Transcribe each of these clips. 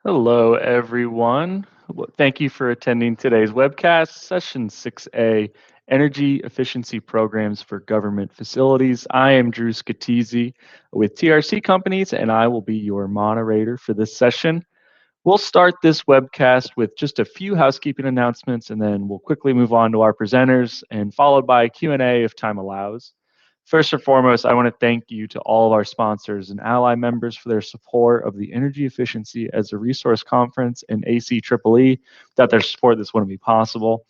Hello, everyone. Thank you for attending today's webcast, Session 6A, Energy Efficiency Programs for Government Facilities. I am Drew Scatizzi with TRC Companies, and I will be your moderator for this session. We'll start this webcast with just a few housekeeping announcements, and then we'll quickly move on to our presenters, and followed by Q&A if time allows. First and foremost, I want to thank you to all of our sponsors and ally members for their support of the Energy Efficiency as a Resource Conference and ACEEE. Without their support, this wouldn't be possible.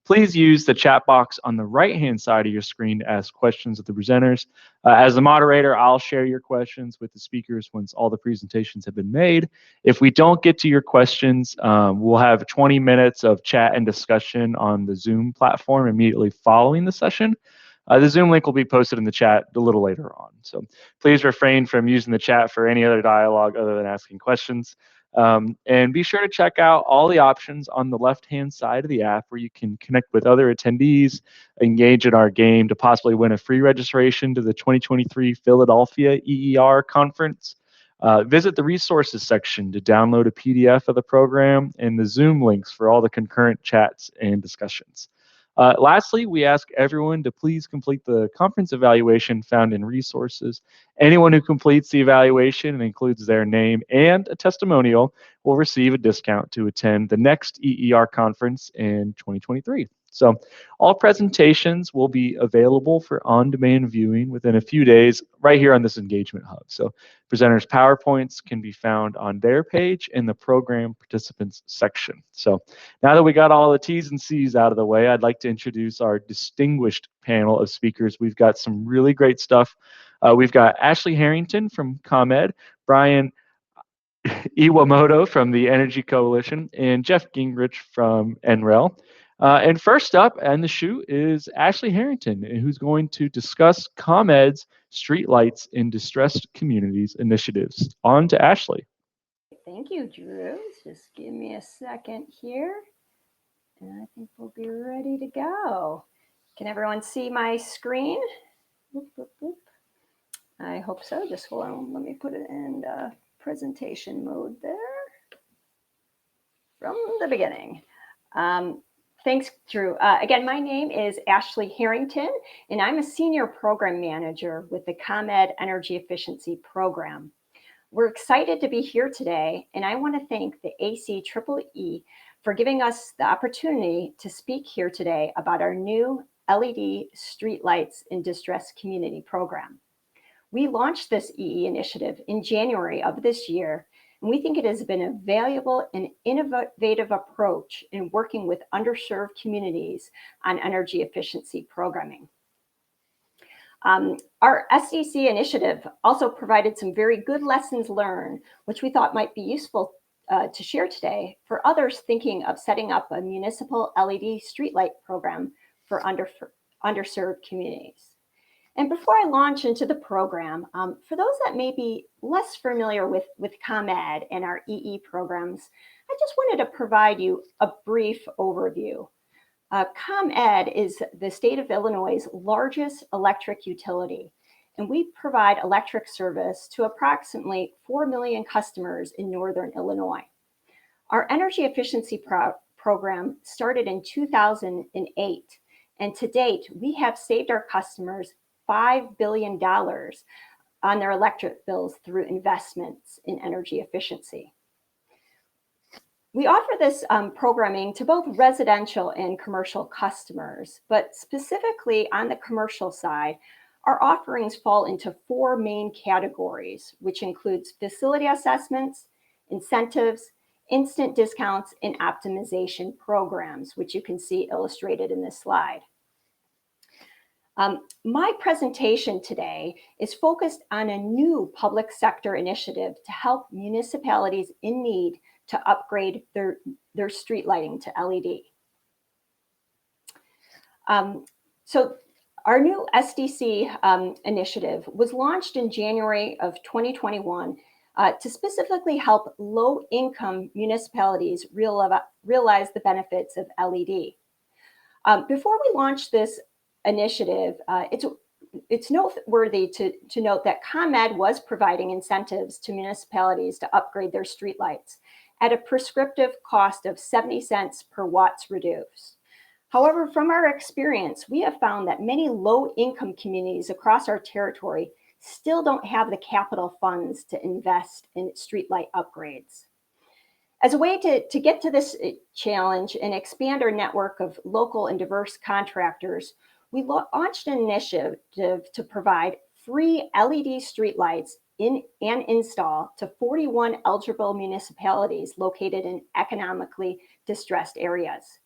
Please use the chat box on the right-hand side of your screen to ask questions of the presenters. As the moderator, I'll share your questions with the speakers once all the presentations have been made. If we don't get to your questions, we'll have 20 minutes of chat and discussion on the Zoom platform immediately following the session. The Zoom link will be posted in the chat a little later on. So please refrain from using the chat for any other dialogue other than asking questions. And be sure to check out all the options on the left-hand side of the app where you can connect with other attendees, engage in our game to possibly win a free registration to the 2023 Philadelphia EER conference. Visit the resources section to download a PDF of the program and the Zoom links for all the concurrent chats and discussions. Lastly, we ask everyone to please complete the conference evaluation found in resources. Anyone who completes the evaluation and includes their name and a testimonial will receive a discount to attend the next EER conference in 2023. So all presentations will be available for on-demand viewing within a few days right here on this Engagement Hub. So presenters' PowerPoints can be found on their page in the program participants section. So now that we got all the T's and C's out of the way, I'd like to introduce our distinguished panel of speakers. We've got some really great stuff. We've got Ashley Harrington from ComEd, Brian Iwamoto from the Energy Coalition, and Jeff Gingrich from NREL. And first up on the shoot is Ashley Harrington, who's going to discuss ComEd's Streetlights in Distressed Communities initiatives. On to Ashley. Thank you, Drew. Just give me a second here, and I think we'll be ready to go. Can everyone see my screen? Boop, boop, boop. I hope so. Just hold on. Let me put it in presentation mode there from the beginning. Thanks, Drew. Again, my name is Ashley Harrington, and I'm a Senior Program Manager with the ComEd Energy Efficiency Program. We're excited to be here today, and I want to thank the ACEEE for giving us the opportunity to speak here today about our new LED Streetlights in Distressed Community program. We launched this EE initiative in January of this year, and we think it has been a valuable and innovative approach in working with underserved communities on energy efficiency programming. Our SDC initiative also provided some very good lessons learned, which we thought might be useful to share today for others thinking of setting up a municipal LED streetlight program for underserved communities. And before I launch into the program, for those that may be less familiar with ComEd and our EE programs, I just wanted to provide you a brief overview. ComEd is the state of Illinois' largest electric utility, and we provide electric service to approximately 4 million customers in northern Illinois. Our energy efficiency program started in 2008, and to date, we have saved our customers $5 billion on their electric bills through investments in energy efficiency. We offer this programming to both residential and commercial customers, but specifically on the commercial side, our offerings fall into 4 main categories, which includes facility assessments, incentives, instant discounts, and optimization programs, which you can see illustrated in this slide. My presentation today is focused on a new public sector initiative to help municipalities in need to upgrade their street lighting to LED. So our new SDC initiative was launched in January of 2021 to specifically help low-income municipalities realize the benefits of LED. Before we launch this initiative, it's noteworthy to note that ComEd was providing incentives to municipalities to upgrade their streetlights at a prescriptive cost of 70 cents per watts reduced. However, from our experience, we have found that many low-income communities across our territory still don't have the capital funds to invest in streetlight upgrades. As a way to get to this challenge and expand our network of local and diverse contractors, we launched an initiative to provide free LED streetlights and install to 41 eligible municipalities located in economically distressed areas.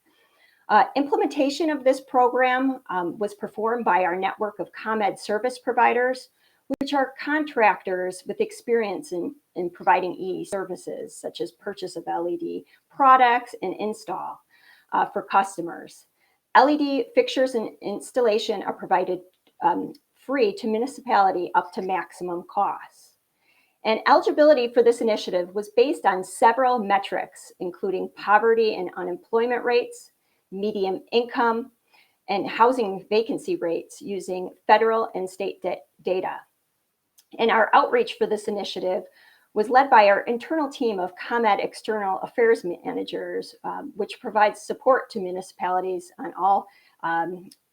Implementation of this program was performed by our network of ComEd service providers, which are contractors with experience in providing EE services, such as purchase of LED products and install for customers. LED fixtures and installation are provided free to municipality up to maximum cost. And eligibility for this initiative was based on several metrics, including poverty and unemployment rates, median income, and housing vacancy rates using federal and state data. And our outreach for this initiative was led by our internal team of ComEd external affairs managers, which provides support to municipalities on all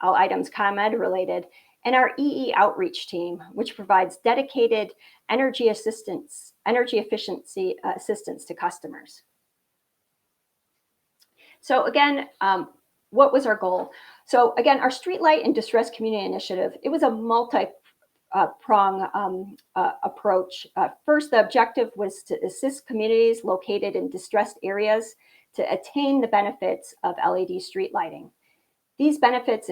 items ComEd related, and our EE outreach team, which provides dedicated energy efficiency assistance to customers. So again, what was our goal? So again, our Streetlight and Distressed Community Initiative, it was a multi-prong approach. First, the objective was to assist communities located in distressed areas to attain the benefits of LED street lighting. These benefits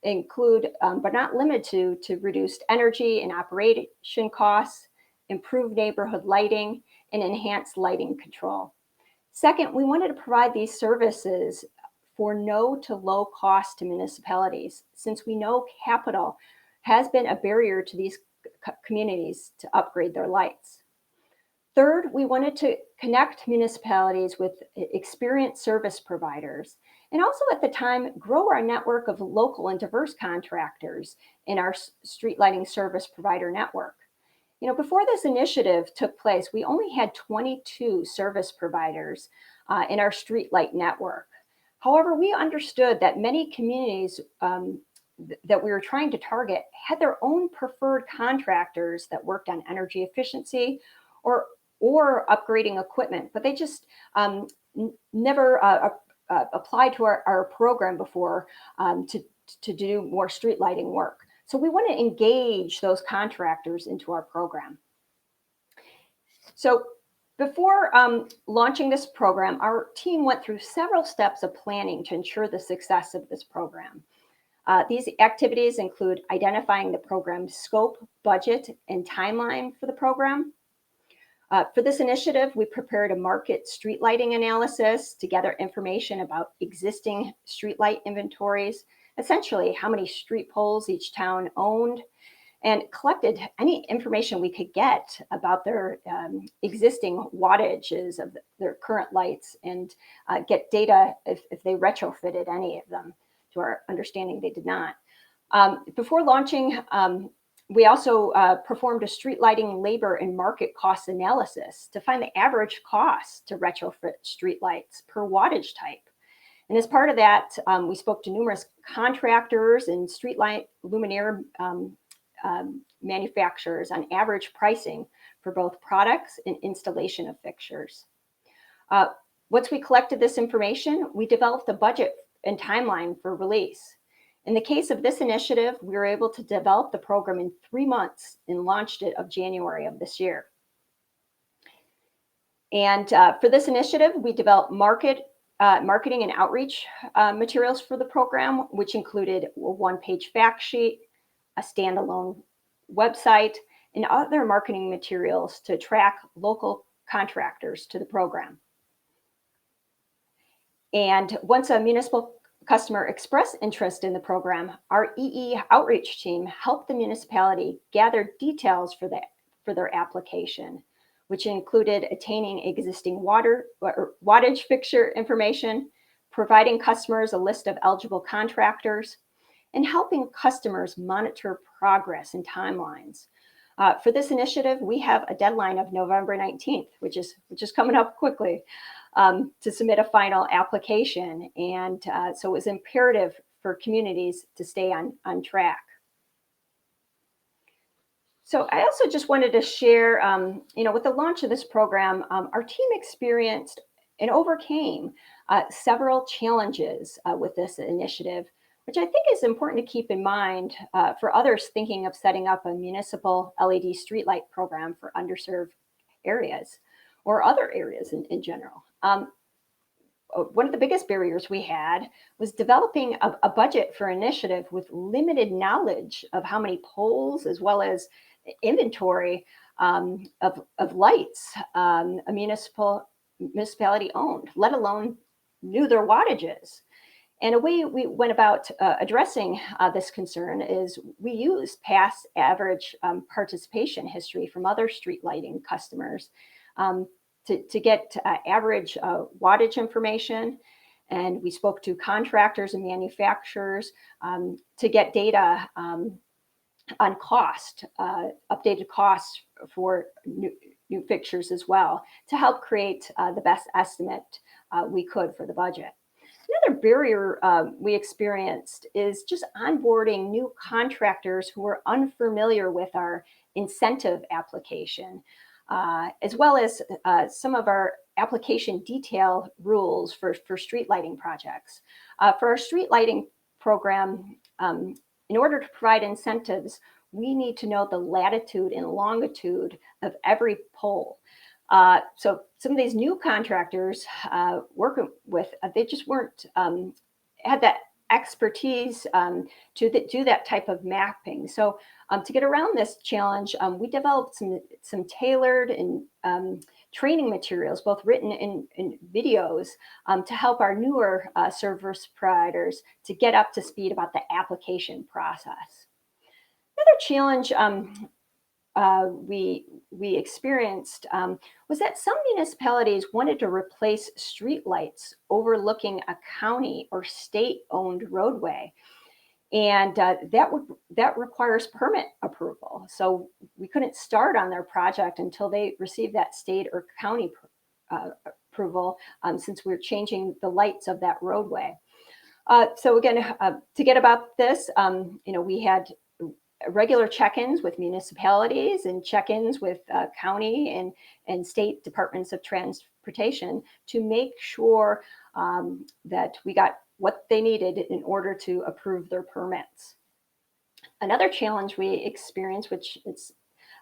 include, but not limited to reduced energy and operation costs, improved neighborhood lighting, and enhanced lighting control. Second, we wanted to provide these services for no to low cost to municipalities, since we know capital has been a barrier to these communities to upgrade their lights. Third, we wanted to connect municipalities with experienced service providers, and also at the time grow our network of local and diverse contractors in our street lighting service provider network. You know, before this initiative took place, we only had 22 service providers in our streetlight network. However, we understood that many communities that we were trying to target had their own preferred contractors that worked on energy efficiency or upgrading equipment, but they just never applied to our program before to do more street lighting work. So we want to engage those contractors into our program. So before launching this program, our team went through several steps of planning to ensure the success of this program. These activities include identifying the program's scope, budget, and timeline for the program. For this initiative, we prepared a market street lighting analysis to gather information about existing streetlight inventories, essentially how many street poles each town owned, and collected any information we could get about their existing wattages of their current lights, and get data if they retrofitted any of them. To our understanding, they did not. Before launching, we also performed a street lighting labor and market cost analysis to find the average cost to retrofit street lights per wattage type. And as part of that, we spoke to numerous contractors and streetlight luminaire manufacturers on average pricing for both products and installation of fixtures. Once we collected this information, we developed a budget and timeline for release. In the case of this initiative, we were able to develop the program in 3 months and launched it of January of this year. And for this initiative, we developed marketing and outreach materials for the program, which included a one-page fact sheet, a standalone website, and other marketing materials to attract local contractors to the program. And once a municipal customer expressed interest in the program, our EE outreach team helped the municipality gather details for their application, which included attaining existing wattage fixture information, providing customers a list of eligible contractors, and helping customers monitor progress and timelines. For this initiative, we have a deadline of November 19th, which is coming up quickly, to submit a final application. And so it was imperative for communities to stay on track. So I also just wanted to share, with the launch of this program, our team experienced and overcame several challenges with this initiative, which I think is important to keep in mind for others thinking of setting up a municipal LED streetlight program for underserved areas or other areas in general. One of the biggest barriers we had was developing a budget for initiative with limited knowledge of how many poles as well as inventory of lights a municipality owned, let alone knew their wattages. And a way we went about addressing this concern is we used past average participation history from other street lighting customers to get average wattage information. And we spoke to contractors and manufacturers to get data on cost, updated costs for new fixtures as well, to help create the best estimate we could for the budget. Another barrier we experienced is just onboarding new contractors who were unfamiliar with our incentive application, as well as some of our application detail rules for street lighting projects. For our street lighting program, in order to provide incentives, we need to know the latitude and longitude of every pole. So some of these new contractors working with, they just weren't, had that expertise to do that type of mapping. So to get around this challenge, we developed some tailored and training materials, both written and videos, to help our newer service providers to get up to speed about the application process. Another challenge we experienced was that some municipalities wanted to replace streetlights overlooking a county or state-owned roadway, and that requires permit approval. So we couldn't start on their project until they received that state or county approval, since we're changing the lights of that roadway. So again, to get about this, we had regular check-ins with municipalities and check-ins with county and state departments of transportation to make sure that we got what they needed in order to approve their permits. Another challenge we experienced, which it's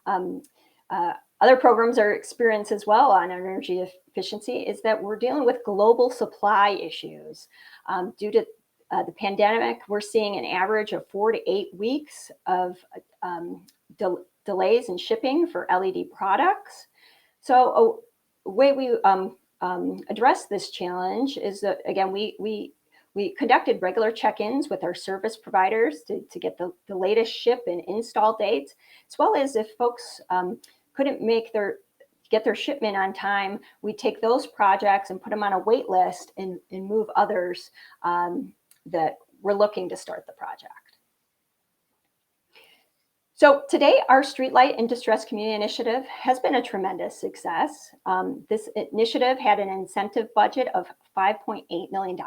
other programs are experienced as well on energy efficiency, is that we're dealing with global supply issues. Due to the pandemic, we're seeing an average of 4 to 8 weeks of delays in shipping for LED products. So a way we address this challenge is that, again, we conducted regular check-ins with our service providers to get the latest ship and install dates, as well as if folks couldn't get their shipment on time, we take those projects and put them on a wait list and move others that we're looking to start the project. So today, our Streetlight in Distress Community Initiative has been a tremendous success. This initiative had an incentive budget of $5.8 million,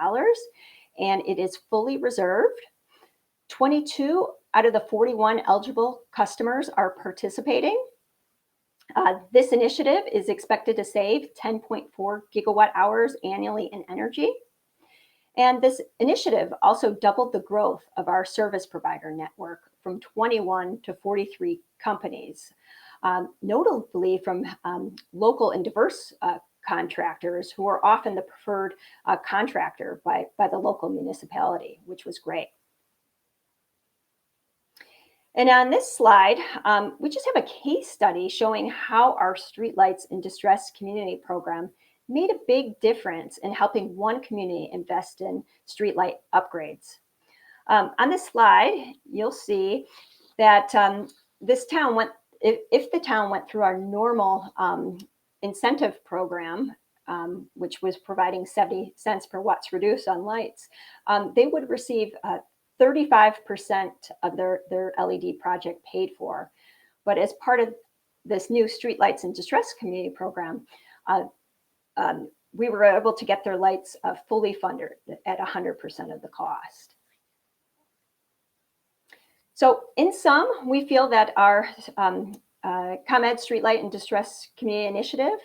and it is fully reserved. 22 out of the 41 eligible customers are participating. This initiative is expected to save 10.4 gigawatt hours annually in energy. And this initiative also doubled the growth of our service provider network from 21 to 43 companies, notably from local and diverse contractors who are often the preferred contractor by the local municipality, which was great. And on this slide, we just have a case study showing how our Streetlights in Distress Community program made a big difference in helping one community invest in streetlight upgrades. On this slide, you'll see that this town if the town went through our normal incentive program, which was providing 70 cents per watts reduced on lights, they would receive 35% of their LED project paid for. But as part of this new Streetlights in Distress Community program, we were able to get their lights fully funded at 100% of the cost. So in sum, we feel that our ComEd Streetlight in Distress Community Initiative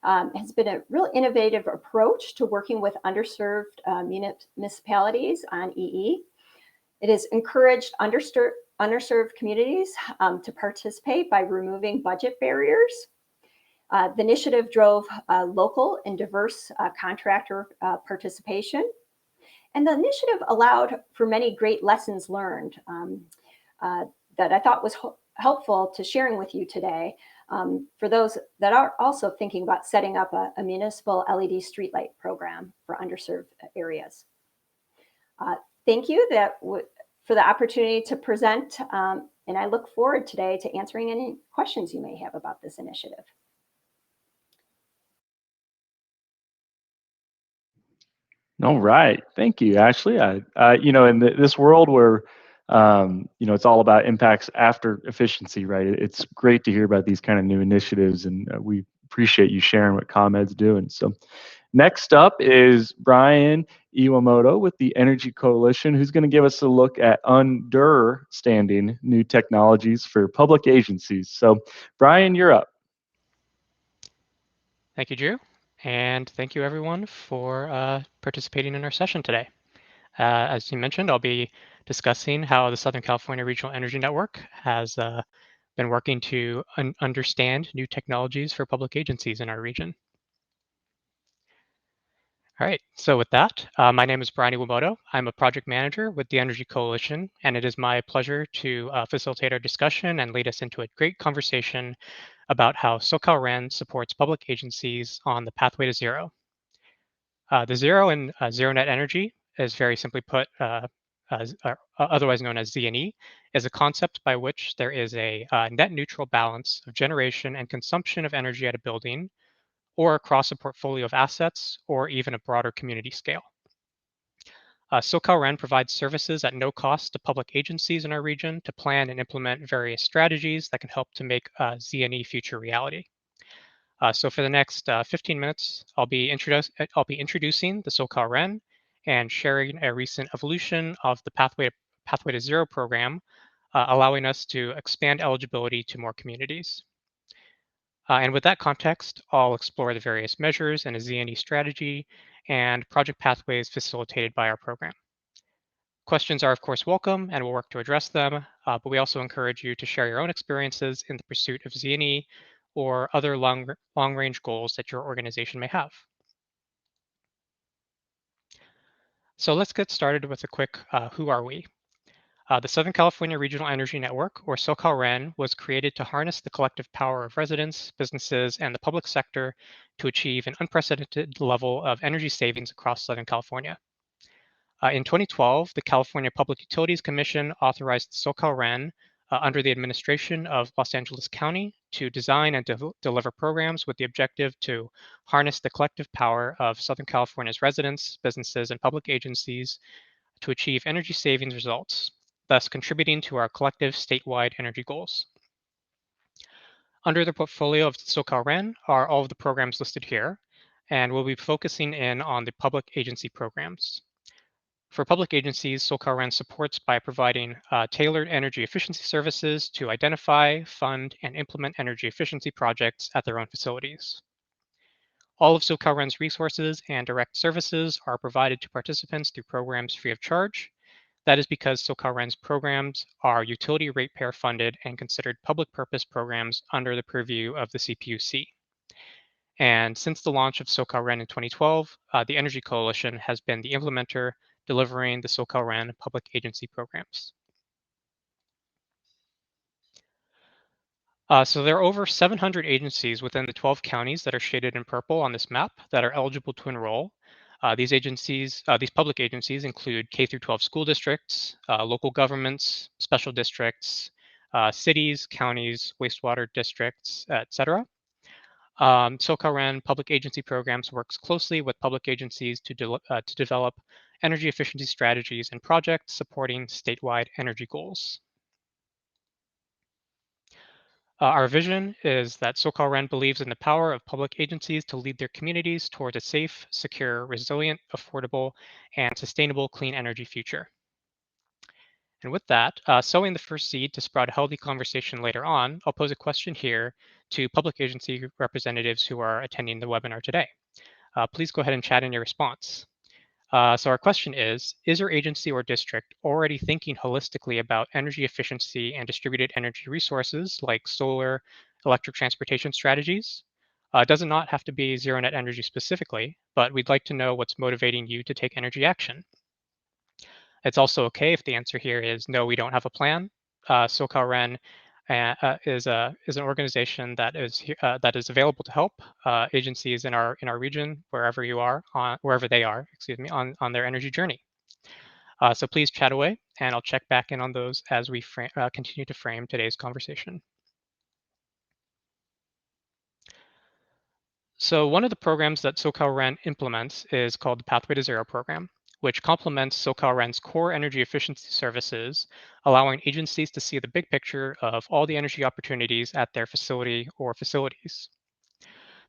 has been a real innovative approach to working with underserved municipalities on EE. It has encouraged underserved communities to participate by removing budget barriers. The initiative drove local and diverse contractor participation. And the initiative allowed for many great lessons learned that I thought was helpful to sharing with you today for those that are also thinking about setting up a municipal LED streetlight program for underserved areas. Thank you for the opportunity to present, and I look forward today to answering any questions you may have about this initiative. All right, thank you, Ashley. In this world where it's all about impacts after efficiency, right? It's great to hear about these kind of new initiatives, and we appreciate you sharing what ComEd's doing. So next up is Brian Iwamoto with the Energy Coalition, who's going to give us a look at understanding new technologies for public agencies. So Brian, you're up. Thank you, Drew. And thank you everyone for participating in our session today. As you mentioned, I'll be discussing how the Southern California Regional Energy Network has been working to understand new technologies for public agencies in our region. All right, so with that, my name is Brian Iwamoto. I'm a project manager with the Energy Coalition, and it is my pleasure to facilitate our discussion and lead us into a great conversation about how SoCalREN supports public agencies on the pathway to zero. The zero in zero net energy is very simply put, otherwise known as Z&E, is a concept by which there is a net neutral balance of generation and consumption of energy at a building or across a portfolio of assets or even a broader community scale. SoCalREN provides services at no cost to public agencies in our region to plan and implement various strategies that can help to make Z&E future reality. So for the next 15 minutes, I'll be introducing the SoCalREN and sharing a recent evolution of the Pathway to Zero program, allowing us to expand eligibility to more communities. And with that context, I'll explore the various measures in a Z&E strategy and project pathways facilitated by our program. Questions are, of course, welcome, and we'll work to address them, but we also encourage you to share your own experiences in the pursuit of Z&E or other long-range goals that your organization may have. So let's get started with a quick who are we? The Southern California Regional Energy Network, or SoCalREN, was created to harness the collective power of residents, businesses, and the public sector to achieve an unprecedented level of energy savings across Southern California. In 2012, the California Public Utilities Commission authorized SoCalREN under the administration of Los Angeles County to design and deliver programs with the objective to harness the collective power of Southern California's residents, businesses, and public agencies to achieve energy savings results, thus contributing to our collective statewide energy goals. Under the portfolio of SoCalREN are all of the programs listed here, and we'll be focusing in on the public agency programs. For public agencies, SoCalREN supports by providing tailored energy efficiency services to identify, fund, and implement energy efficiency projects at their own facilities. All of SoCalREN's resources and direct services are provided to participants through programs free of charge. That is because SoCalREN's programs are utility ratepayer funded and considered public purpose programs under the purview of the CPUC. And since the launch of SoCalREN in 2012, the Energy Coalition has been the implementer delivering the SoCalREN public agency programs. So there are over 700 agencies within the 12 counties that are shaded in purple on this map that are eligible to enroll. These public agencies include K-12 school districts, local governments, special districts, cities, counties, wastewater districts, etc. SoCalREN public agency programs works closely with public agencies to develop energy efficiency strategies and projects supporting statewide energy goals. Our vision is that SoCalRen believes in the power of public agencies to lead their communities towards a safe, secure, resilient, affordable, and sustainable clean energy future. And with that, sowing the first seed to sprout a healthy conversation later on, I'll pose a question here to public agency representatives who are attending the webinar today. Please go ahead and chat in your response. So our question is your agency or district already thinking holistically about energy efficiency and distributed energy resources like solar, electric transportation strategies? It does not have to be zero net energy specifically, but we'd like to know what's motivating you to take energy action. It's also okay if the answer here is no, we don't have a plan. SoCalRen is an organization that is available to help agencies in our region, wherever they are, on their energy journey. So please chat away, and I'll check back in on those as we continue to frame today's conversation. So one of the programs that SoCalRen implements is called the Pathway to Zero program, which complements SoCalRen's core energy efficiency services, allowing agencies to see the big picture of all the energy opportunities at their facility or facilities.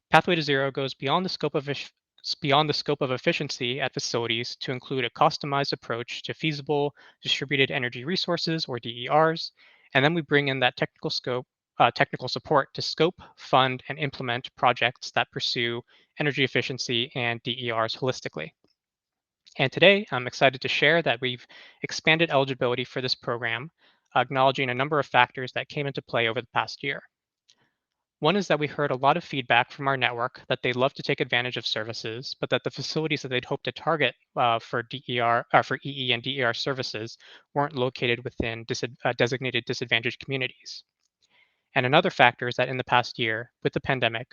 Pathway to Zero goes beyond the scope of efficiency at facilities to include a customized approach to feasible distributed energy resources, or DERs, and then we bring in that technical support to scope, fund, and implement projects that pursue energy efficiency and DERs holistically. And today, I'm excited to share that we've expanded eligibility for this program, acknowledging a number of factors that came into play over the past year. One is that we heard a lot of feedback from our network that they'd love to take advantage of services, but that the facilities that they'd hoped to target for EE and DER services weren't located within designated disadvantaged communities. And another factor is that in the past year, with the pandemic,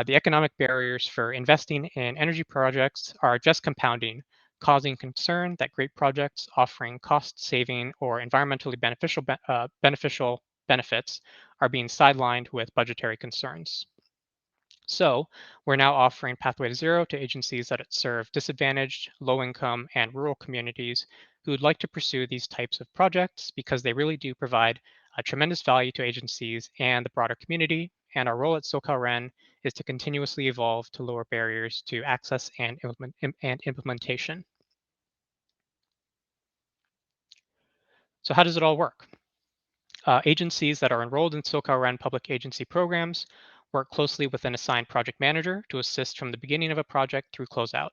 the economic barriers for investing in energy projects are just compounding, causing concern that great projects offering cost-saving or environmentally beneficial benefits are being sidelined with budgetary concerns. So we're now offering Pathway to Zero to agencies that serve disadvantaged, low-income, and rural communities who would like to pursue these types of projects because they really do provide a tremendous value to agencies and the broader community. And our role at SoCalRen is to continuously evolve to lower barriers to access and implementation. So how does it all work? Agencies that are enrolled in SoCalRen public agency programs work closely with an assigned project manager to assist from the beginning of a project through closeout.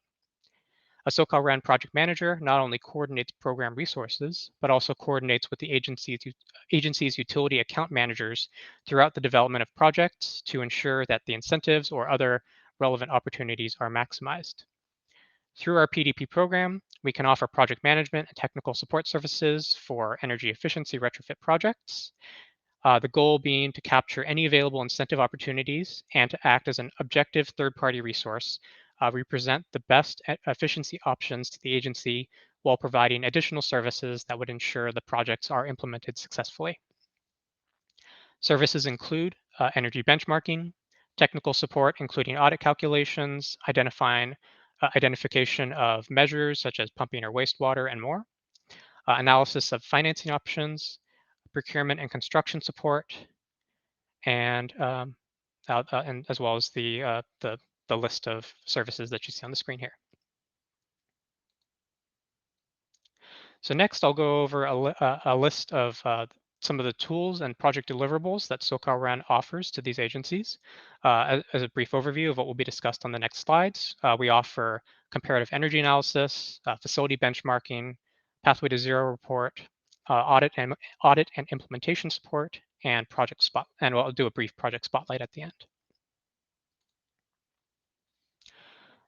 A SoCalRen project manager not only coordinates program resources, but also coordinates with the agency's utility account managers throughout the development of projects to ensure that the incentives or other relevant opportunities are maximized. Through our PDP program, we can offer project management and technical support services for energy efficiency retrofit projects. The goal being to capture any available incentive opportunities and to act as an objective third-party resource. We present the best efficiency options to the agency while providing additional services that would ensure the projects are implemented successfully. Services include energy benchmarking, technical support, including audit calculations, identification of measures such as pumping or wastewater, and more, analysis of financing options, procurement and construction support, and as well as the list of services that you see on the screen here. So next, I'll go over a list of some of the tools and project deliverables that SoCalRen offers to these agencies. As a brief overview of what will be discussed on the next slides, we offer comparative energy analysis, facility benchmarking, Pathway to Zero report, audit and implementation support, and and we'll do a brief project spotlight at the end.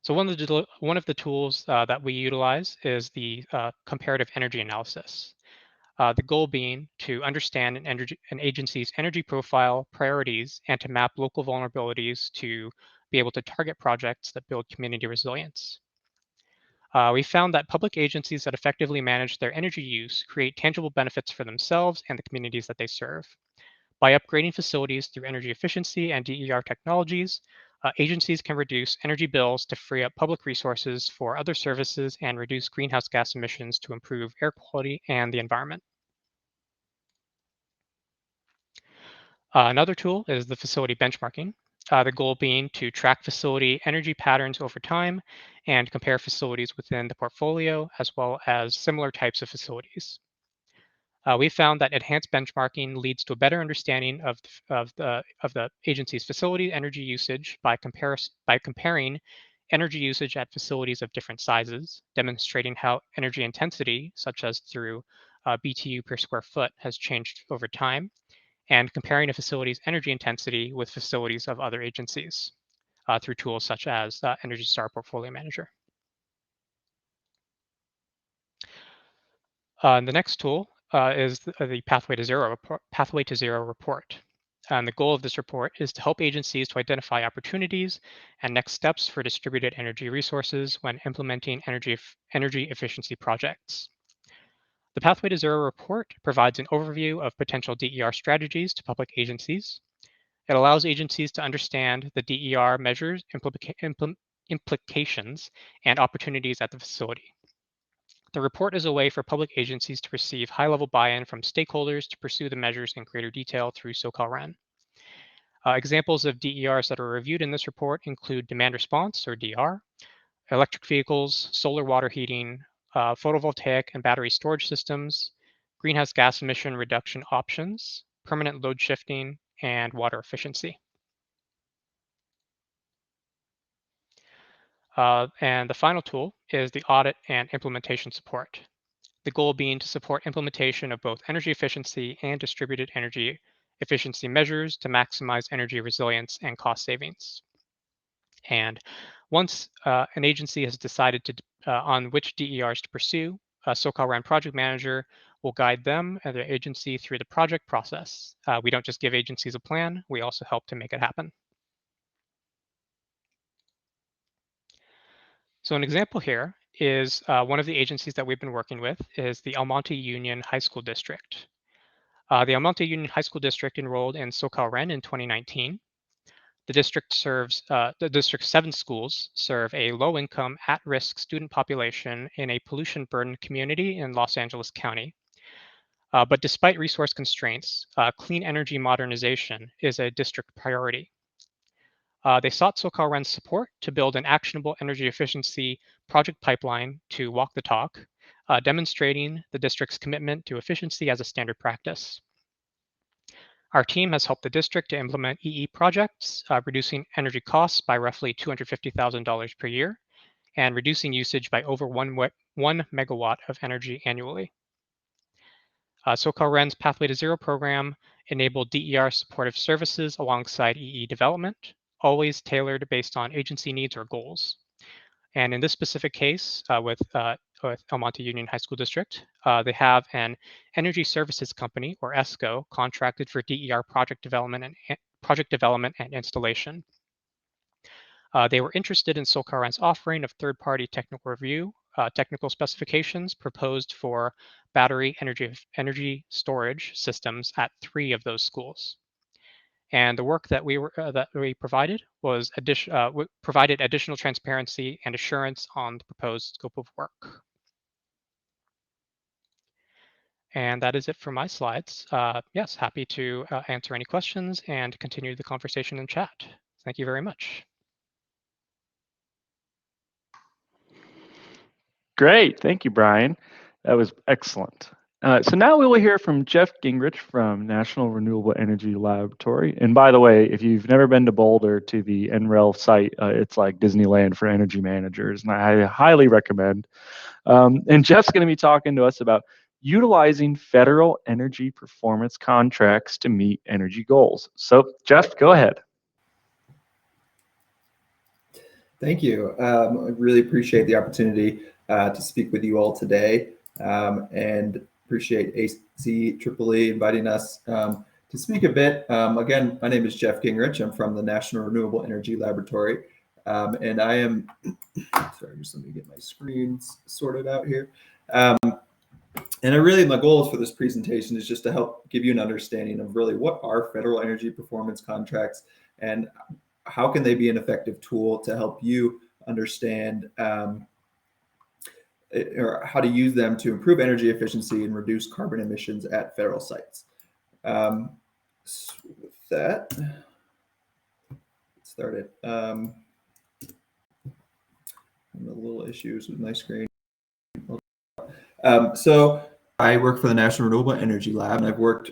So one of the tools that we utilize is the comparative energy analysis. The goal being to understand an agency's energy profile, priorities, and to map local vulnerabilities to be able to target projects that build community resilience. We found that public agencies that effectively manage their energy use create tangible benefits for themselves and the communities that they serve. By upgrading facilities through energy efficiency and DER technologies, agencies can reduce energy bills to free up public resources for other services and reduce greenhouse gas emissions to improve air quality and the environment. Another tool is the facility benchmarking, the goal being to track facility energy patterns over time and compare facilities within the portfolio as well as similar types of facilities. We found that enhanced benchmarking leads to a better understanding of the agency's facility energy usage by comparing energy usage at facilities of different sizes, demonstrating how energy intensity, such as through BTU per square foot, has changed over time, and comparing a facility's energy intensity with facilities of other agencies through tools such as Energy Star Portfolio Manager. The next tool is the Pathway to Zero report. And the goal of this report is to help agencies to identify opportunities and next steps for distributed energy resources when implementing energy efficiency projects. The Pathway to Zero report provides an overview of potential DER strategies to public agencies. It allows agencies to understand the DER measures, implications, and opportunities at the facility. The report is a way for public agencies to receive high-level buy-in from stakeholders to pursue the measures in greater detail through SoCalREN. Examples of DERs that are reviewed in this report include demand response, or DR, electric vehicles, solar water heating, photovoltaic and battery storage systems, greenhouse gas emission reduction options, permanent load shifting, and water efficiency. And the final tool is the audit and implementation support. The goal being to support implementation of both energy efficiency and distributed energy efficiency measures to maximize energy resilience and cost savings. And once an agency has decided on which DERs to pursue, a SoCalREN project manager will guide them and the agency through the project process. We don't just give agencies a plan, we also help to make it happen. So an example here is one of the agencies that we've been working with is the Almonte Union High School District. The Almonte Union High School District enrolled in SoCalREN in 2019. The district's 7 schools serve a low-income, at-risk student population in a pollution-burdened community in Los Angeles County. But despite resource constraints, clean energy modernization is a district priority. They sought SoCalREN's support to build an actionable energy efficiency project pipeline to walk the talk, demonstrating the district's commitment to efficiency as a standard practice. Our team has helped the district to implement EE projects, reducing energy costs by roughly $250,000 per year and reducing usage by over 1 megawatt of energy annually. SoCalREN's Pathway to Zero program enabled DER supportive services alongside EE development, always tailored based on agency needs or goals. And in this specific case, with Almonte Union High School District, they have an energy services company, or ESCO, contracted for DER project development and installation. They were interested in SoCalREN's offering of third-party technical review, technical specifications proposed for battery energy storage systems at 3 of those schools. And the work that we provided was provided additional transparency and assurance on the proposed scope of work. And that is it for my slides. Yes, happy to answer any questions and continue the conversation in chat. Thank you very much. Great. Thank you, Brian. That was excellent. So now we will hear from Jeff Gingrich from National Renewable Energy Laboratory. And by the way, if you've never been to Boulder to the NREL site, it's like Disneyland for energy managers, and I highly recommend. And Jeff's going to be talking to us about utilizing federal energy performance contracts to meet energy goals. So Jeff, go ahead. Thank you. I really appreciate the opportunity to speak with you all today, and appreciate ACEEE inviting us to speak a bit. Again, my name is Jeff Gingrich. I'm from the National Renewable Energy Laboratory, and I am, sorry, just let me get my screens sorted out here. And my goals for this presentation is just to help give you an understanding of really what are federal energy performance contracts and how can they be an effective tool to help you understand or how to use them to improve energy efficiency and reduce carbon emissions at federal sites. With that, get started. A little issues with my screen. So I work for the National Renewable Energy Lab, and I've worked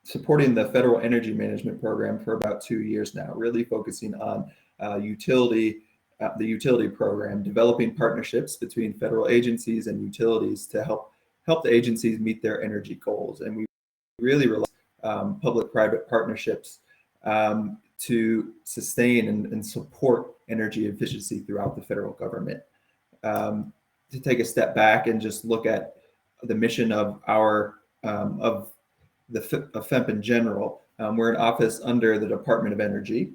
supporting the Federal Energy Management Program for about 2 years now, really focusing on the utility program, developing partnerships between federal agencies and utilities to help the agencies meet their energy goals. And we really rely on public-private partnerships to sustain and support energy efficiency throughout the federal government. To take a step back and just look at the mission of our of FEMP in general, we're an office under the Department of Energy,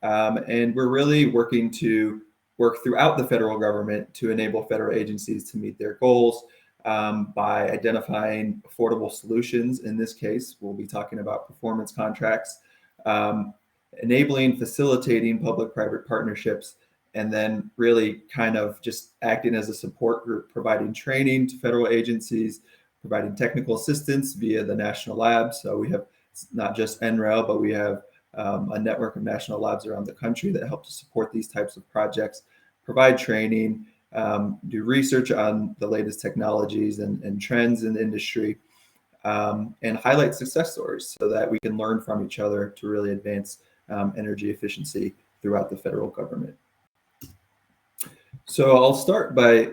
and we're really working to work throughout the federal government to enable federal agencies to meet their goals by identifying affordable solutions. In this case, we'll be talking about performance contracts, enabling, facilitating public-private partnerships, and then really kind of just acting as a support group, providing training to federal agencies, providing technical assistance via the national labs. So we have not just NREL, but we have a network of national labs around the country that help to support these types of projects, provide training, do research on the latest technologies and trends in the industry, and highlight success stories so that we can learn from each other to really advance energy efficiency throughout the federal government. So I'll start by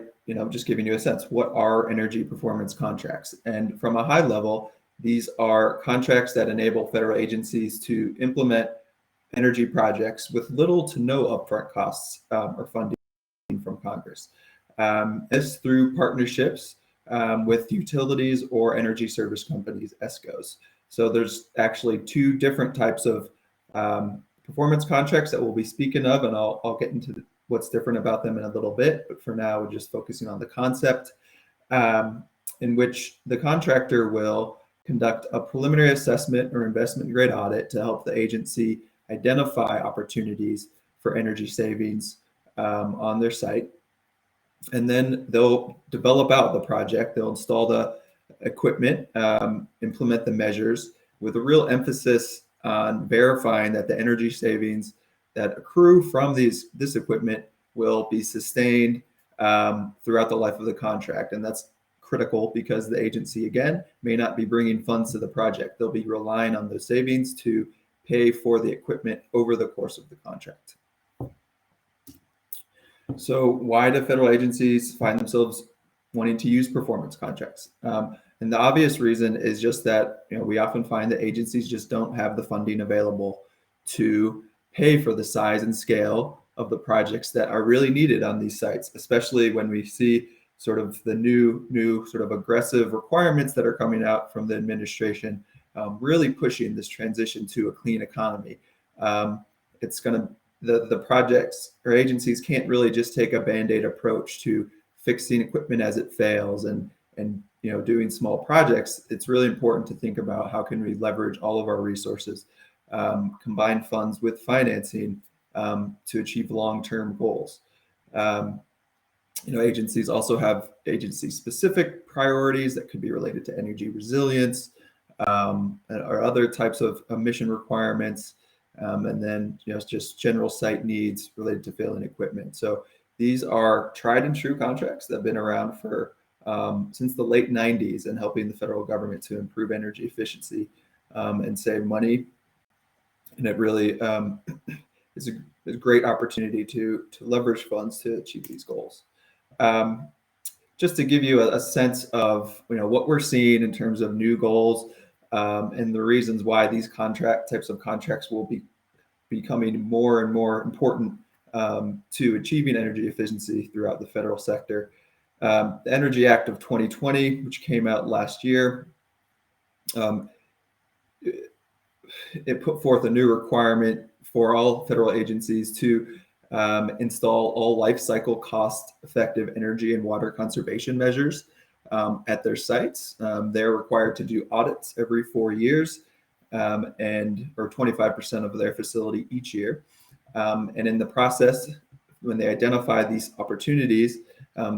just giving you a sense, what are energy performance contracts? And from a high level, these are contracts that enable federal agencies to implement energy projects with little to no upfront costs or funding from Congress. This through partnerships with utilities or energy service companies, ESCOs. So there's actually 2 different types of performance contracts that we'll be speaking of, and I'll get into what's different about them in a little bit. But for now, we're just focusing on the concept in which the contractor will conduct a preliminary assessment or investment grade audit to help the agency identify opportunities for energy savings on their site. And then they'll develop out the project. They'll install the equipment, implement the measures with a real emphasis on verifying that the energy savings that accrue from this equipment will be sustained throughout the life of the contract. And that's critical because the agency, again, may not be bringing funds to the project. They'll be relying on those savings to pay for the equipment over the course of the contract. So why do federal agencies find themselves wanting to use performance contracts? And the obvious reason is just that we often find that agencies just don't have the funding available to pay for the size and scale of the projects that are really needed on these sites, especially when we see sort of the new sort of aggressive requirements that are coming out from the administration, really pushing this transition to a clean economy. It's going to the projects or agencies can't really just take a Band-Aid approach to fixing equipment as it fails and doing small projects. It's really important to think about how can we leverage all of our resources, combine funds with financing to achieve long-term goals. Agencies also have agency-specific priorities that could be related to energy resilience or other types of mission requirements. And then just general site needs related to failing equipment. So these are tried and true contracts that have been around for since the late 90s and helping the federal government to improve energy efficiency and save money. And it really is a great opportunity to leverage funds to achieve these goals. Just to give you a sense of what we're seeing in terms of new goals. And the reasons why these types of contracts will be becoming more and more important to achieving energy efficiency throughout the federal sector. The Energy Act of 2020, which came out last year, it put forth a new requirement for all federal agencies to install all life cycle cost-effective energy and water conservation measures at their sites. They're required to do audits every 4 years or 25% of their facility each year. And in the process, when they identify these opportunities,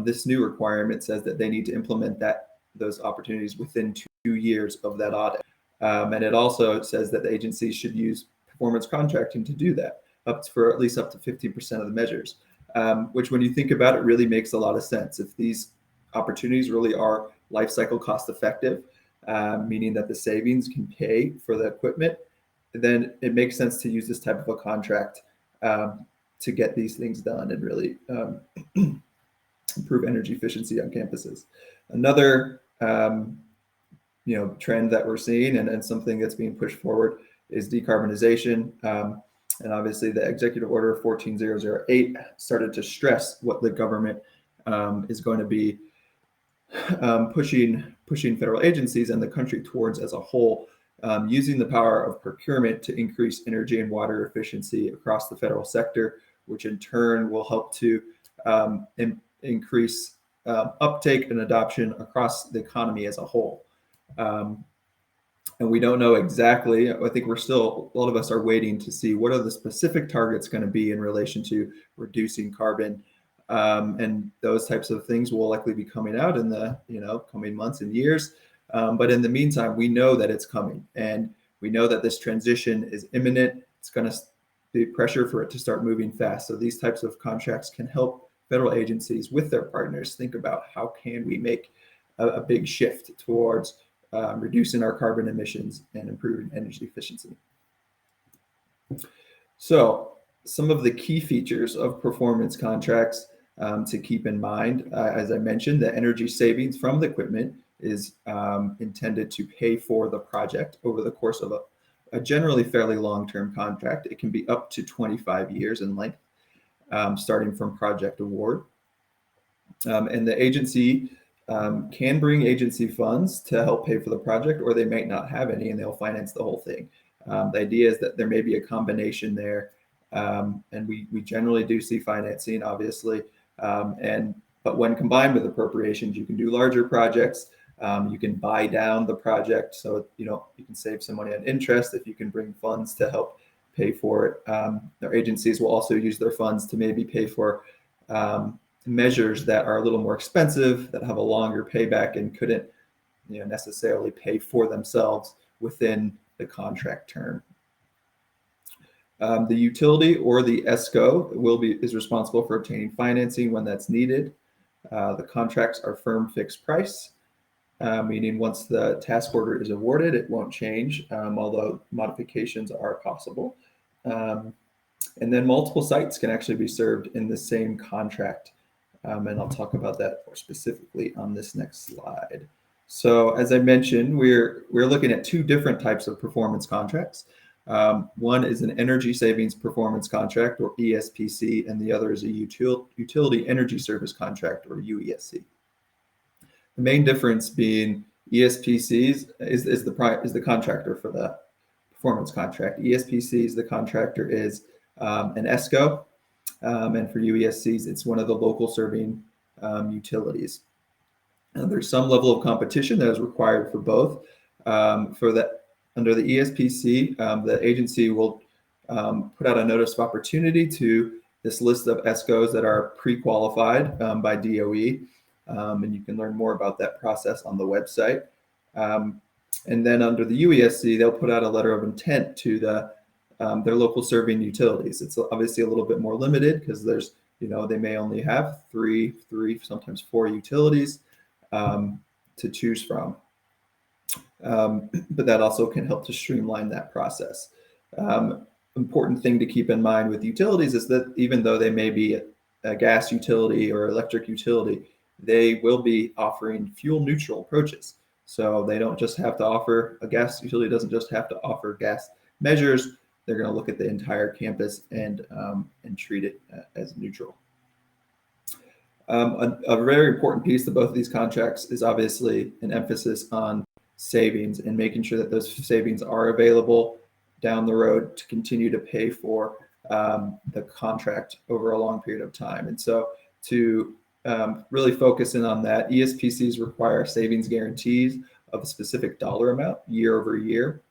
this new requirement says that they need to implement those opportunities within 2 years of that audit. And it also says that the agency should use performance contracting to do that, for at least up to 15% of the measures, which when you think about it really makes a lot of sense. If these opportunities really are life cycle cost effective, meaning that the savings can pay for the equipment, then it makes sense to use this type of a contract to get these things done and really improve energy efficiency on campuses. Another trend that we're seeing and something that's being pushed forward is decarbonization. And obviously the Executive Order 14008 started to stress what the government is going to be pushing federal agencies and the country towards as a whole, using the power of procurement to increase energy and water efficiency across the federal sector, which in turn will help to increase uptake and adoption across the economy as a whole. And we don't know exactly, I think a lot of us are waiting to see what are the specific targets going to be in relation to reducing carbon. And those types of things will likely be coming out in the coming months and years. But in the meantime, we know that it's coming, and we know that this transition is imminent. It's going to be pressure for it to start moving fast. So these types of contracts can help federal agencies with their partners think about how can we make a big shift towards reducing our carbon emissions and improving energy efficiency. So some of the key features of performance contracts to keep in mind, as I mentioned, the energy savings from the equipment is intended to pay for the project over the course of a generally fairly long-term contract. It can be up to 25 years in length, starting from project award. And the agency can bring agency funds to help pay for the project, or they might not have any and they'll finance the whole thing. The idea is that there may be a combination there, and we generally do see financing, obviously, but when combined with appropriations, you can do larger projects. You can buy down the project, so you can save some money on interest if you can bring funds to help pay for it. Their agencies will also use their funds to maybe pay for measures that are a little more expensive, that have a longer payback and couldn't necessarily pay for themselves within the contract term. The utility or the ESCO is responsible for obtaining financing when that's needed. The contracts are firm fixed price, meaning once the task order is awarded, it won't change, although modifications are possible. And then multiple sites can actually be served in the same contract. And I'll talk about that more specifically on this next slide. So as I mentioned, we're looking at two different types of performance contracts. One is an energy savings performance contract, or ESPC, and the other is a utility energy service contract, or UESC. The main difference being ESPCs is the contractor for the performance contract. ESPCs, the contractor is an ESCO, and for UESCs, it's one of the local serving utilities. There's some level of competition that is required for both. Under the ESPC, the agency will put out a notice of opportunity to this list of ESCOs that are pre-qualified by DOE, and you can learn more about that process on the website. And then under the UESC, they'll put out a letter of intent to their local serving utilities. It's obviously a little bit more limited because there's, they may only have three, sometimes 4 utilities to choose from. But that also can help to streamline that process. Important thing to keep in mind with utilities is that even though they may be a gas utility or electric utility, they will be offering fuel neutral approaches. So they don't just have to offer, a gas utility doesn't just have to offer gas measures. They're going to look at the entire campus and treat it as neutral. A very important piece of both of these contracts is obviously an emphasis on savings and making sure that those savings are available down the road to continue to pay for the contract over a long period of time. And so to really focus in on that, ESPCs require savings guarantees of a specific dollar amount year over year,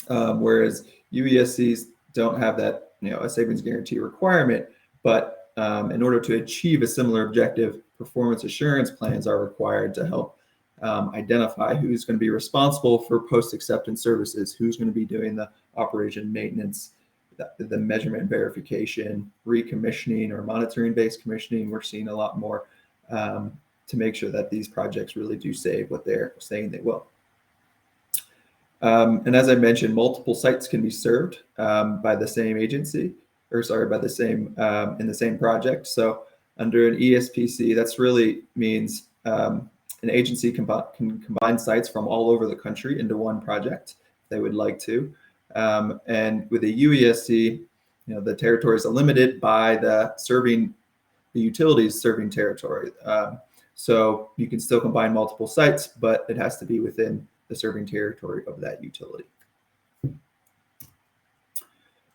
whereas UESCs don't have that, a savings guarantee requirement, but in order to achieve a similar objective, performance assurance plans are required to help identify who's going to be responsible for post-acceptance services, who's going to be doing the operation maintenance, the measurement verification, recommissioning or monitoring-based commissioning. We're seeing a lot more to make sure that these projects really do save what they're saying they will. And as I mentioned, multiple sites can be served by the same agency, or sorry, by the same in the same project. So under an ESPC, that's really means an agency can combine sites from all over the country into one project if they would like to. And with a UESC, the territories are limited by the utilities serving territory. So you can still combine multiple sites, but it has to be within the serving territory of that utility.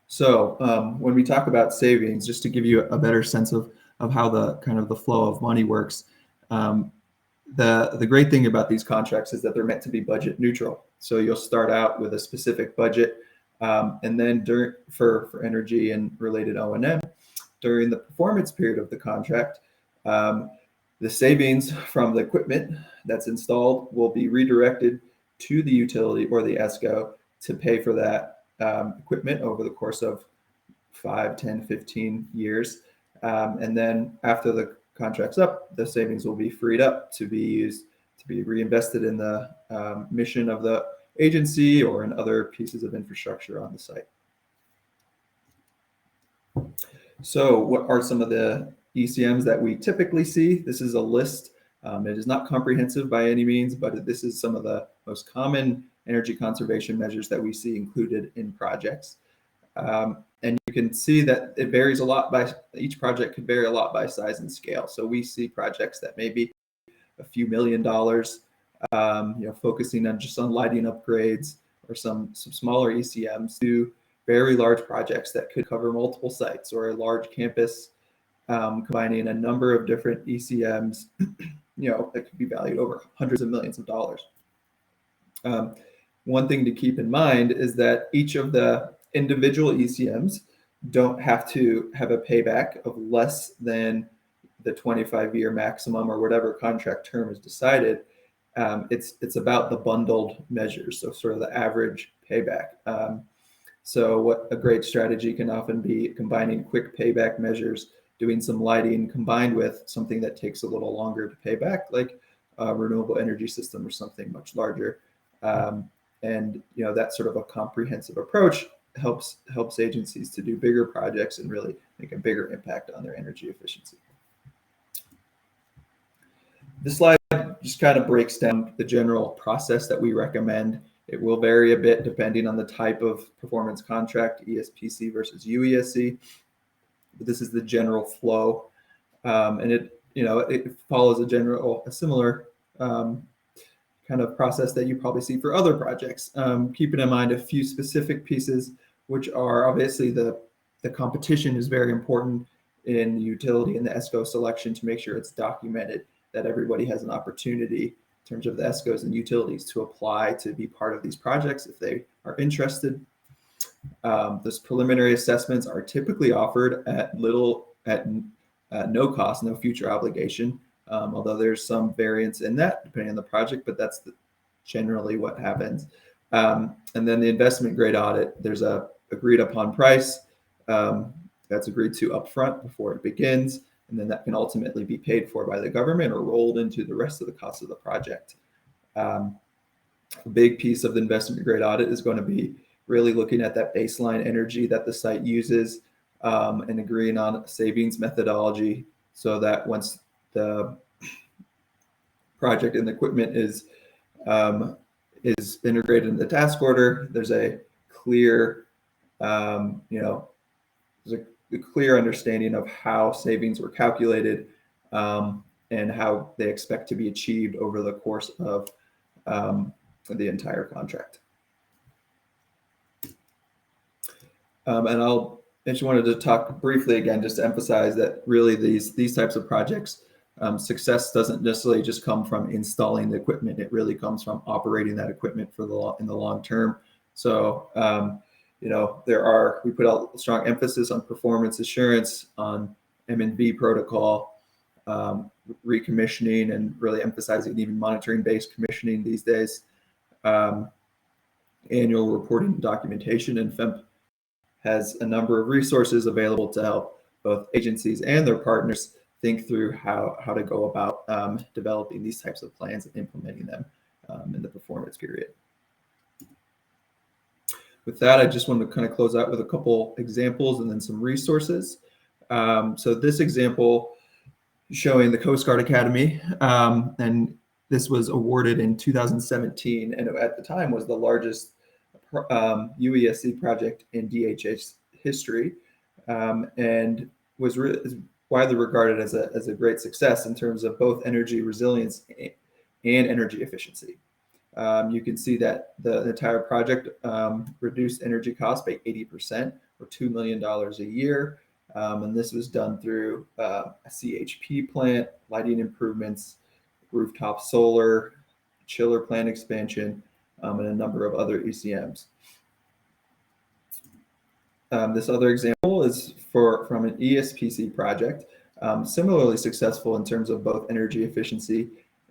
So when we talk about savings, just to give you a better sense of how the kind of the flow of money works, the great thing about these contracts is that they're meant to be budget neutral. So you'll start out with a specific budget, and then for energy and related O&M, during the performance period of the contract, the savings from the equipment that's installed will be redirected to the utility or the ESCO to pay for that equipment over the course of 5, 10, 15 years. And then after the contract's up, the savings will be freed up to be used to be reinvested in the mission of the agency or in other pieces of infrastructure on the site. So what are some of the ECMs that we typically see? This is a list. It is not comprehensive by any means, but this is some of the most common energy conservation measures that we see included in projects. And you can see that it varies a lot each project could vary a lot by size and scale. So we see projects that may be a few $1 million, focusing on just on lighting upgrades, or some smaller ECMs, to very large projects that could cover multiple sites, or a large campus combining a number of different ECMs, that could be valued over hundreds of millions of dollars. One thing to keep in mind is that each of the individual ECMs don't have to have a payback of less than the 25-year maximum or whatever contract term is decided. It's about the bundled measures, so sort of the average payback. So what a great strategy can often be combining quick payback measures, doing some lighting combined with something that takes a little longer to pay back, like a renewable energy system or something much larger. And that sort of a comprehensive approach helps agencies to do bigger projects and really make a bigger impact on their energy efficiency. This slide just kind of breaks down the general process that we recommend. It will vary a bit depending on the type of performance contract, ESPC versus UESC. But this is the general flow, and it follows a similar kind of process that you probably see for other projects. Keeping in mind a few specific pieces, which are obviously the competition is very important in the utility and the ESCO selection to make sure it's documented that everybody has an opportunity in terms of the ESCOs and utilities to apply to be part of these projects if they are interested. Those preliminary assessments are typically offered at no cost, no future obligation, although there's some variance in that depending on the project, but that's generally what happens. And then the investment grade audit, there's a agreed upon price that's agreed to upfront before it begins, and then that can ultimately be paid for by the government or rolled into the rest of the cost of the project. A big piece of the investment grade audit is going to be really looking at that baseline energy that the site uses, and agreeing on a savings methodology so that once the project and the equipment is integrated in the task order, there's a clear a clear understanding of how savings were calculated, and how they expect to be achieved over the course of the entire contract. And I just wanted to talk briefly again, just to emphasize that really these types of projects, success doesn't necessarily just come from installing the equipment. It really comes from operating that equipment in the long term. So we put a strong emphasis on performance assurance, on M&V protocol, recommissioning and really emphasizing even monitoring-based commissioning these days. Annual reporting and documentation, and FEMP has a number of resources available to help both agencies and their partners think through how to go about developing these types of plans and implementing them in the performance period. With that, I just wanted to kind of close out with a couple examples and then some resources. So this example showing the Coast Guard Academy, and this was awarded in 2017, and at the time was the largest UESC project in DHS history, and was widely regarded as a great success in terms of both energy resilience and energy efficiency. You can see that the entire project reduced energy costs by 80%, or $2 million a year. And this was done through a CHP plant, lighting improvements, rooftop solar, chiller plant expansion, and a number of other ECMs. This other example is from an ESPC project, similarly successful in terms of both energy efficiency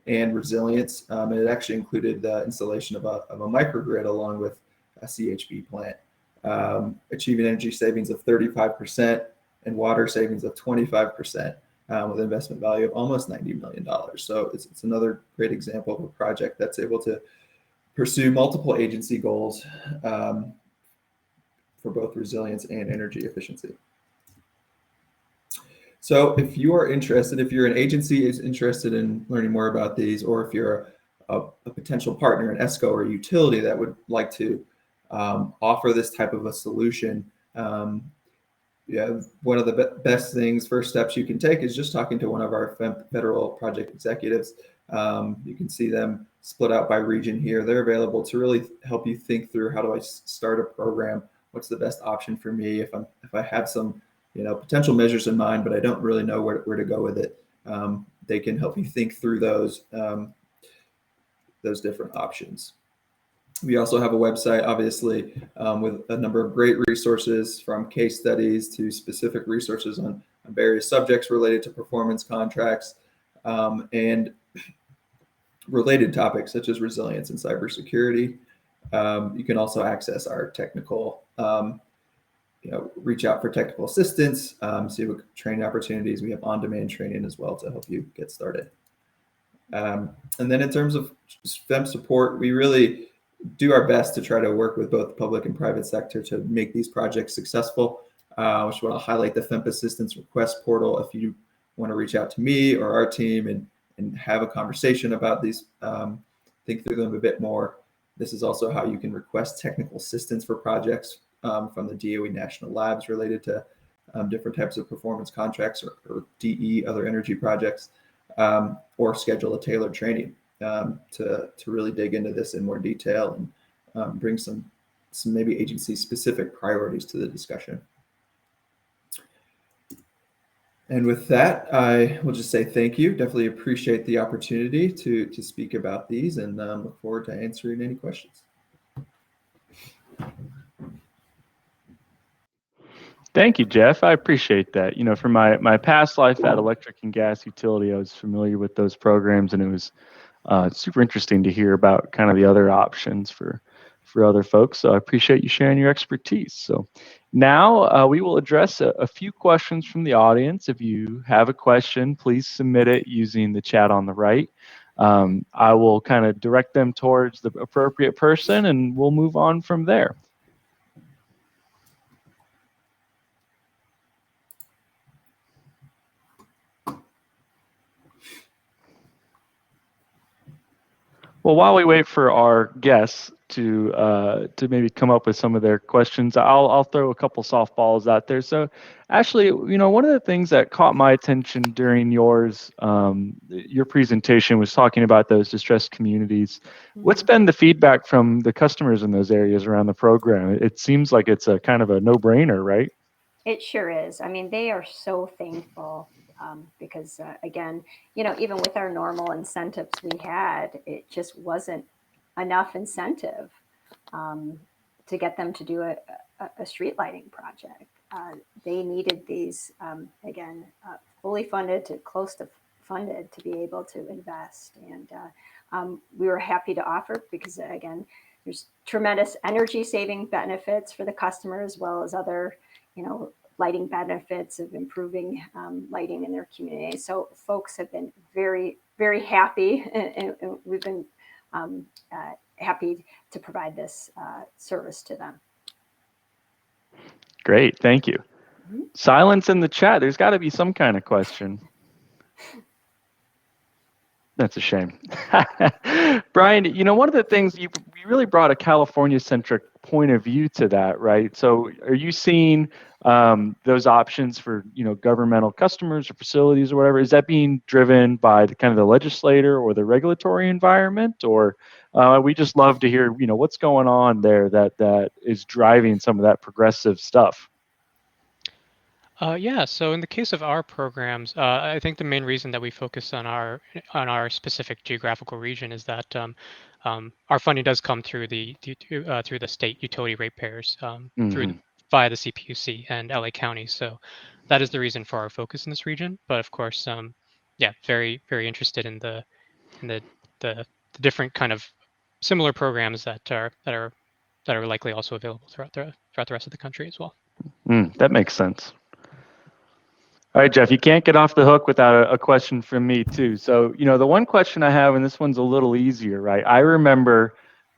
and resilience. And it actually included the installation of a microgrid along with a CHP plant, achieving energy savings of 35% and water savings of 25%, with an investment value of almost $90 million. So it's another great example of a project that's able to pursue multiple agency goals for both resilience and energy efficiency. So if you are interested, if you're an agency is interested in learning more about these, or if you're a potential partner, an ESCO or utility that would like to offer this type of a solution, one of the best things, first steps you can take is just talking to one of our federal project executives. You can see them split out by region here. They're available to really help you think through, how do I start a program? What's the best option for me if I have some potential measures in mind, but I don't really know where to go with it. They can help you think through those different options. We also have a website, obviously, with a number of great resources, from case studies to specific resources on various subjects related to performance contracts, and related topics such as resilience and cybersecurity. You can also access our technical, reach out for technical assistance, see what training opportunities. We have on-demand training as well to help you get started. And then in terms of FEMP support, we really do our best to try to work with both the public and private sector to make these projects successful. I just want to highlight the FEMP Assistance Request Portal. If you want to reach out to me or our team and have a conversation about these, think through them a bit more. This is also how you can request technical assistance for projects from the DOE National Labs related to different types of performance contracts or DE, other energy projects, or schedule a tailored training to really dig into this in more detail and bring some maybe agency specific priorities to the discussion. And with that, I will just say thank you. Definitely appreciate the opportunity to speak about these, and look forward to answering any questions. Thank you, Jeff. I appreciate that. From my past life at electric and gas utility, I was familiar with those programs, and it was super interesting to hear about kind of the other options for other folks. So I appreciate you sharing your expertise. So now we will address a few questions from the audience. If you have a question, please submit it using the chat on the right. I will kind of direct them towards the appropriate person, and we'll move on from there. Well, while we wait for our guests to maybe come up with some of their questions, I'll throw a couple softballs out there. So, Ashley, one of the things that caught my attention during your presentation was talking about those distressed communities. Mm-hmm. What's been the feedback from the customers in those areas around the program? It seems like it's a kind of a no-brainer, right? It sure is. I mean, they are so thankful. Because again, even with our normal incentives we had, it just wasn't enough incentive to get them to do a street lighting project. They needed these, fully funded to close to funded to be able to invest. And we were happy to offer because, again, there's tremendous energy saving benefits for the customer, as well as other, lighting benefits of improving lighting in their community. So folks have been very, very happy, and we've been happy to provide this service to them. Great, thank you. Silence in the chat. There's got to be some kind of question. That's a shame. Brian, one of the things you really brought a California-centric point of view to that, right? So are you seeing those options for, governmental customers or facilities or whatever? Is that being driven by the kind of the legislator or the regulatory environment? Or we just love to hear, what's going on there that is driving some of that progressive stuff? Yeah, so in the case of our programs, I think the main reason that we focus on our specific geographical region is that our funding does come through the state utility ratepayers via the CPUC and LA County. So that is the reason for our focus in this region. But of course, yeah, very, very interested in the different kind of similar programs that are likely also available throughout the rest of the country as well. That makes sense. All right, Jeff, you can't get off the hook without a question from me too. So, the one question I have, and this one's a little easier, right? I remember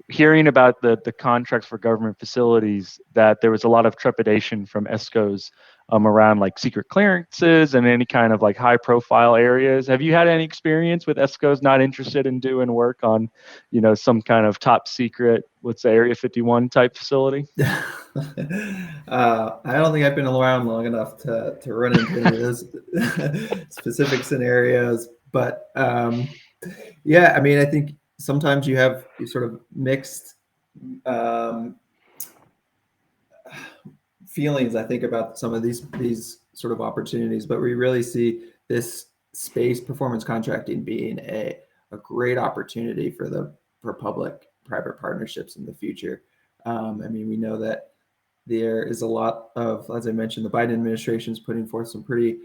hearing about the contracts for government facilities, that there was a lot of trepidation from ESCOs around like secret clearances and any kind of like high profile areas. Have you had any experience with ESCOs not interested in doing work on, some kind of top secret, let's say Area 51 type facility? I don't think I've been around long enough to run into any of those specific scenarios, but yeah, I mean, I think sometimes you have sort of mixed feelings, I think, about some of these sort of opportunities, but we really see this space performance contracting being a great opportunity for public-private partnerships in the future. I mean, we know that there is a lot of, as I mentioned, the Biden administration is putting forth some pretty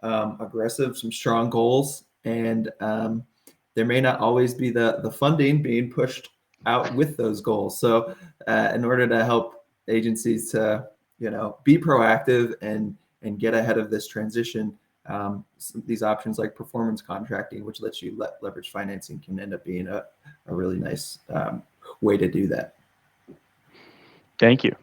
aggressive, some strong goals, and there may not always be the funding being pushed out with those goals. So in order to help agencies to be proactive and get ahead of this transition, these options like performance contracting, which lets you leverage financing, can end up being a really nice way to do that. Thank you.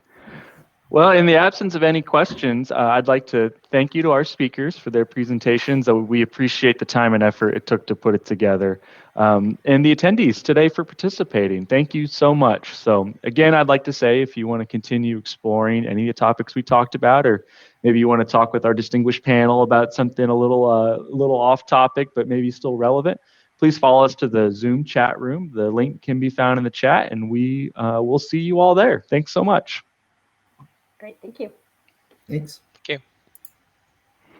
Well, in the absence of any questions, I'd like to thank you to our speakers for their presentations. We appreciate the time and effort it took to put it together. And the attendees today for participating. Thank you so much. So again, I'd like to say, if you want to continue exploring any of the topics we talked about, or maybe you want to talk with our distinguished panel about something a little off topic, but maybe still relevant, please follow us to the Zoom chat room. The link can be found in the chat, and we will see you all there. Thanks so much. Great, thank you. Thanks.